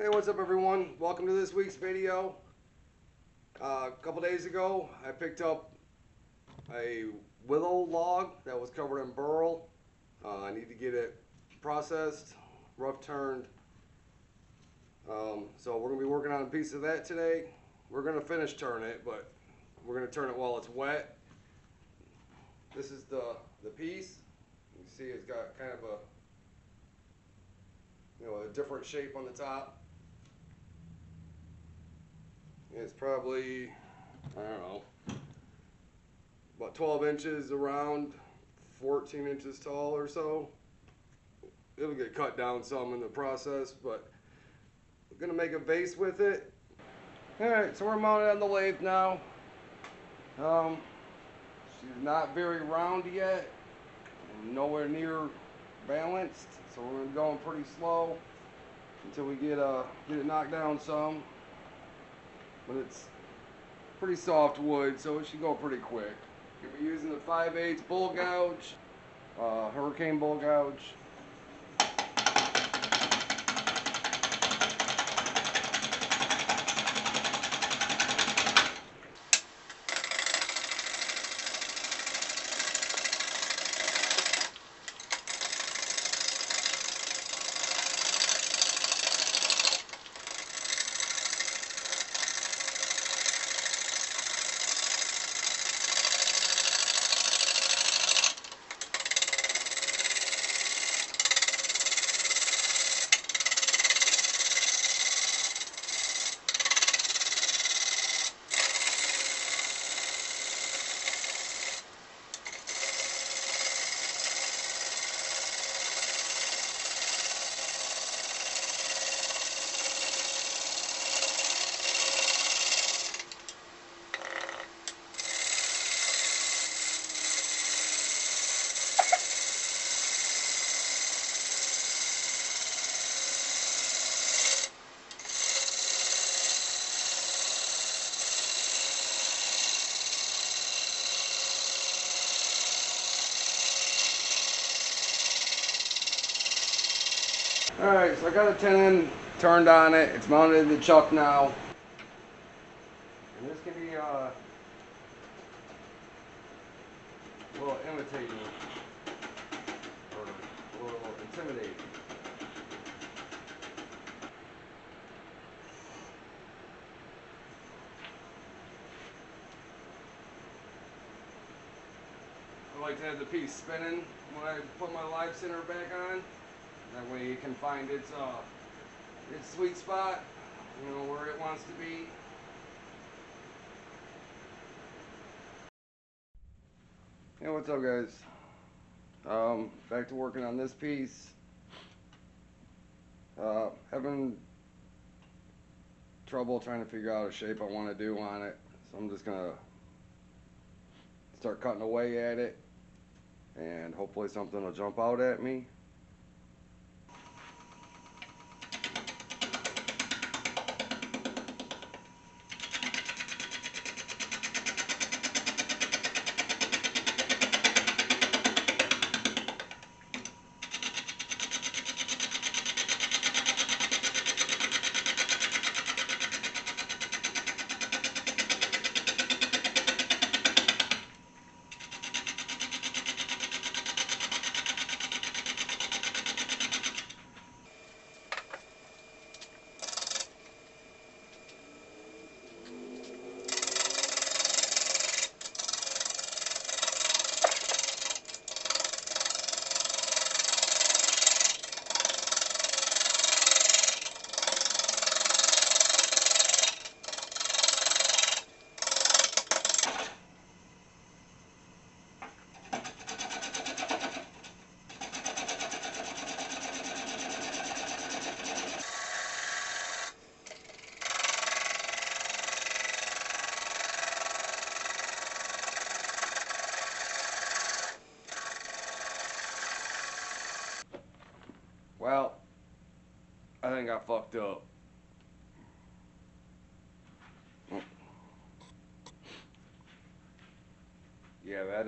Hey, what's up everyone? Welcome to this week's video. A couple days ago, I picked up a willow log that was covered in burl. I need to get it processed, rough turned. So we're going to be working on a piece of that today. We're going to finish turn it, but we're going to turn it while it's wet. This is the piece. You can see it's got kind of a different shape on the top. It's probably, I don't know, about 12 inches around, 14 inches tall or so. It'll get cut down some in the process, but we're gonna make a vase with it. Alright, so we're mounted on the lathe now. She's not very round yet, and nowhere near balanced, so we're gonna be going pretty slow until we get it knocked down some. But it's pretty soft wood, so it should go pretty quick. We're using the 5/8 bull gouge, hurricane bull gouge. Alright, so I got a tenon turned on it. It's mounted in the chuck now. And this can be a little imitating or a little intimidating. I like to have the piece spinning when I put my live center back on. That way it can find its sweet spot, where it wants to be. Hey, what's up guys? Back to working on this piece. Having trouble trying to figure out a shape I want to do on it. So I'm just gonna start cutting away at it and hopefully something will jump out at me. Well, I think I fucked up. Yeah, that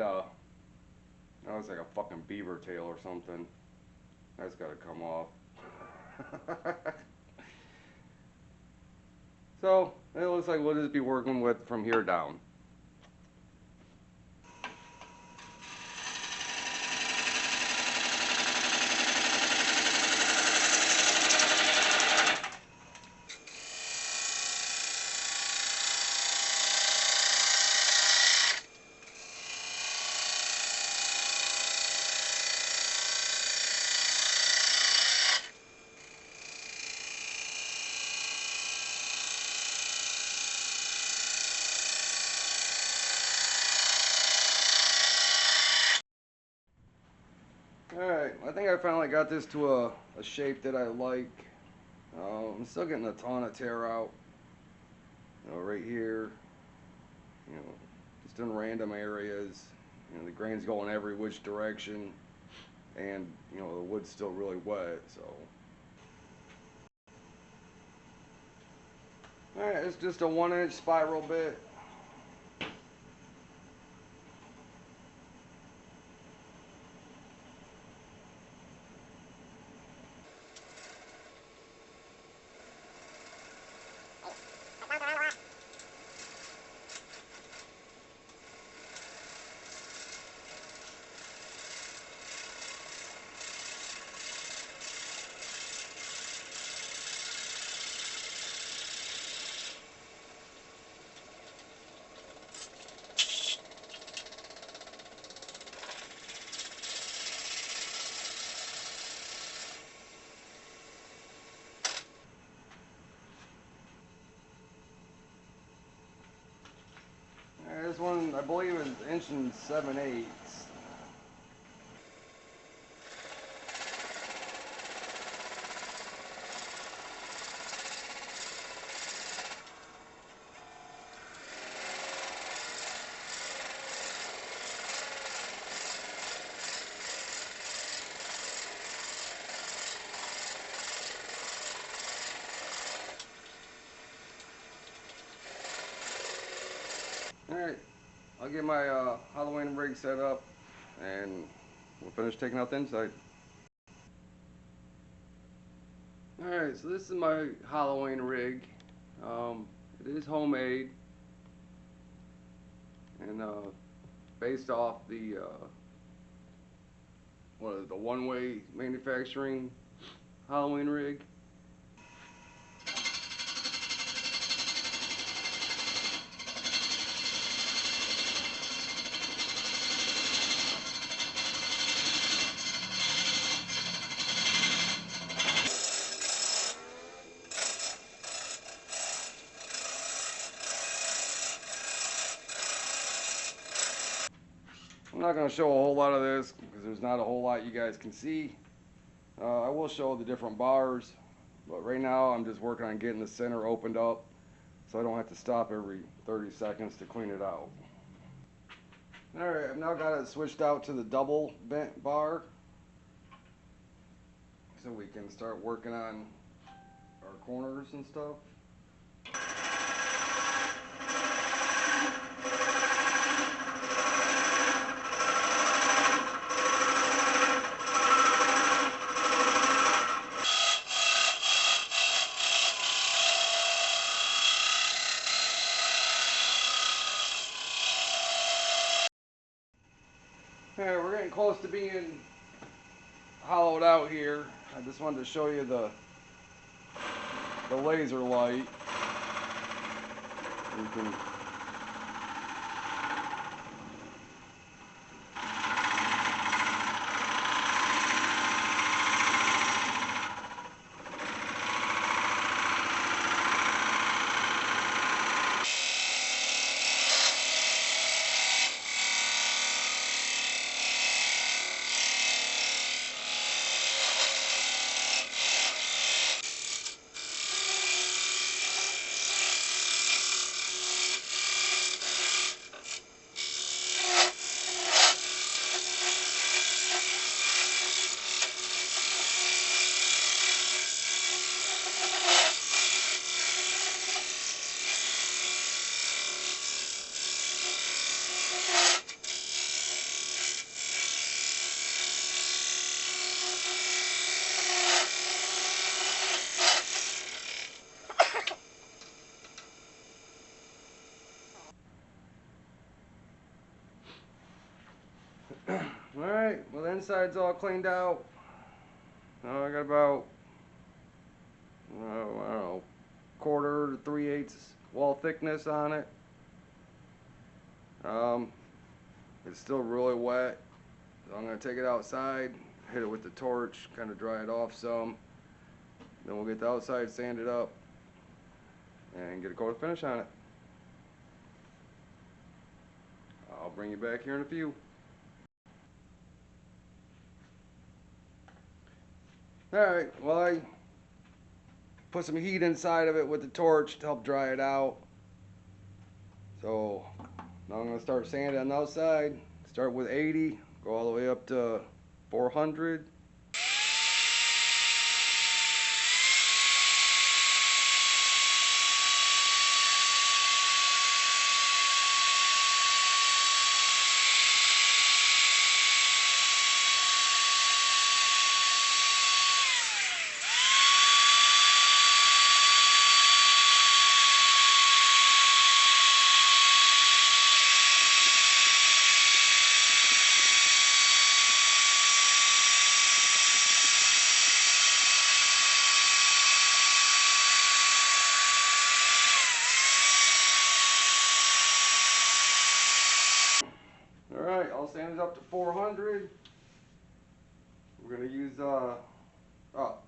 looks like a fucking beaver tail or something. That's gotta come off. So it looks like we'll just be working with from here down. Alright, I think I finally got this to a shape that I like. I'm still getting a ton of tear out. Right here. Just in random areas. The grain's going every which direction. And, the wood's still really wet, so. Alright, it's just a 1-inch spiral bit. This one, I believe, is 1 7/8 inches. Alright, I'll get my Halloween rig set up and we'll finish taking out the inside. Alright, so this is my Halloween rig. It is homemade and based off the the one-way manufacturing Halloween rig. I'm not going to show a whole lot of this because there's not a whole lot you guys can see. I will show the different bars, but right now I'm just working on getting the center opened up so I don't have to stop every 30 seconds to clean it out. Alright, I've now got it switched out to the double bent bar so we can start working on our corners and stuff. Alright, we're getting close to being hollowed out here. I just wanted to show you the laser light. You can Alright, well the inside's all cleaned out. I got about, I don't know, quarter to 3/8 wall thickness on it. It's still really wet, so I'm going to take it outside, hit it with the torch, kind of dry it off some. Then we'll get the outside sanded up and get a coat of finish on it. I'll bring you back here in a few. Alright, well I put some heat inside of it with the torch to help dry it out. So now I'm going to start sanding on the outside. Start with 80, go all the way up to 400. Alright, I'll sand it up to 400. We're going to use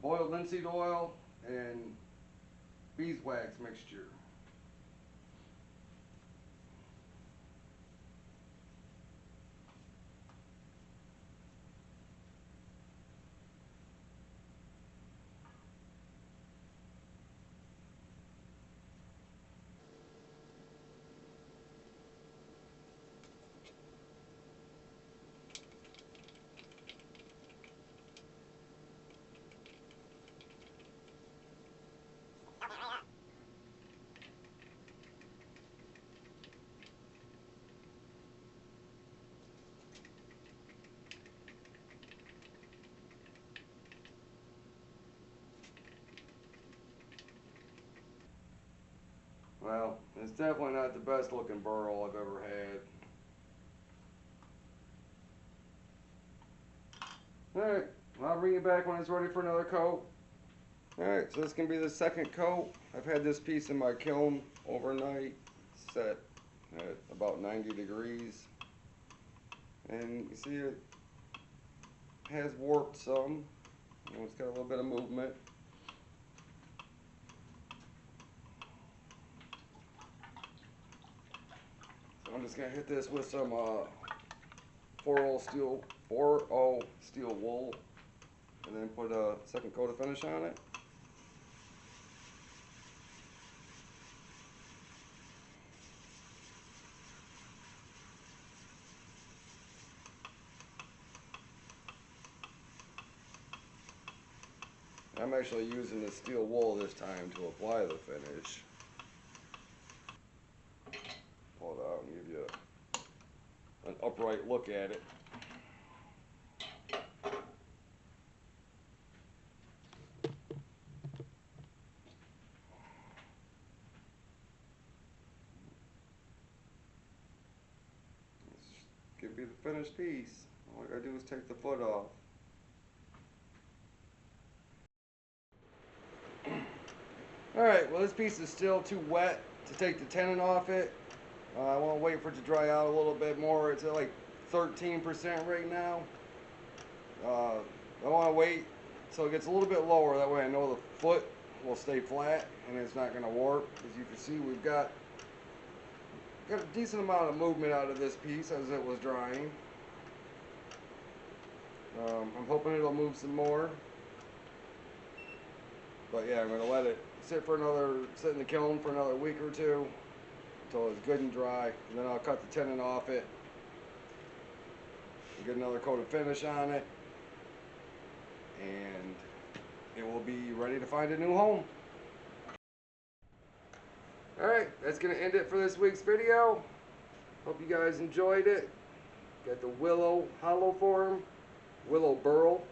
boiled linseed oil and beeswax mixture. Well, it's definitely not the best looking burl I've ever had. Alright, I'll bring you back when it's ready for another coat. Alright, so this can be the second coat. I've had this piece in my kiln overnight, set at about 90 degrees. And you see it has warped some. It's got a little bit of movement. So I'm just going to hit this with some 4-0 steel wool, and then put a second coat of finish on it. I'm actually using the steel wool this time to apply the finish. Pull it out and give you an upright look at it. This could be the finished piece. All I gotta do is take the foot off. Alright, well this piece is still too wet to take the tenon off it. I want to wait for it to dry out a little bit more. It's at like 13% right now. I want to wait so it gets a little bit lower. That way I know the foot will stay flat and it's not going to warp. As you can see, we've got a decent amount of movement out of this piece as it was drying. I'm hoping it'll move some more. But yeah, I'm going to let it sit in the kiln for another week or two until it's good and dry, and then I'll cut the tenon off it and get another coat of finish on it, and it will be ready to find a new home. Alright, that's going to end it for this week's video. Hope you guys enjoyed it. Got the Willow Hollow Form, Willow Burl.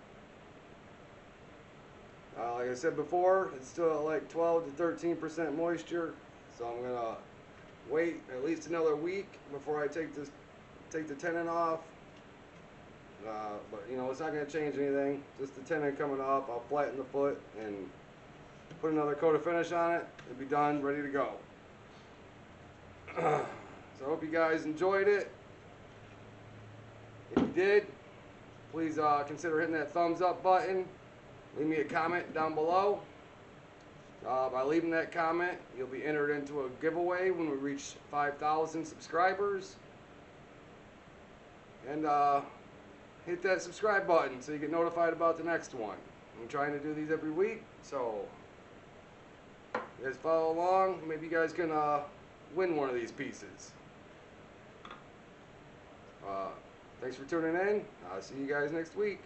Like I said before, it's still at like 12 to 13% moisture, so I'm going to wait at least another week before I take the tenon off But you know, it's not going to change anything. Just the tinting coming off. I'll flatten the foot and put another coat of finish on it. It'll be done, ready to go. So I hope you guys enjoyed it. If you did, please consider hitting that thumbs up button. Leave me a comment down below. By leaving that comment, you'll be entered into a giveaway when we reach 5,000 subscribers. And hit that subscribe button so you get notified about the next one. I'm trying to do these every week, so you guys follow along. Maybe you guys can win one of these pieces. Thanks for tuning in. I'll see you guys next week.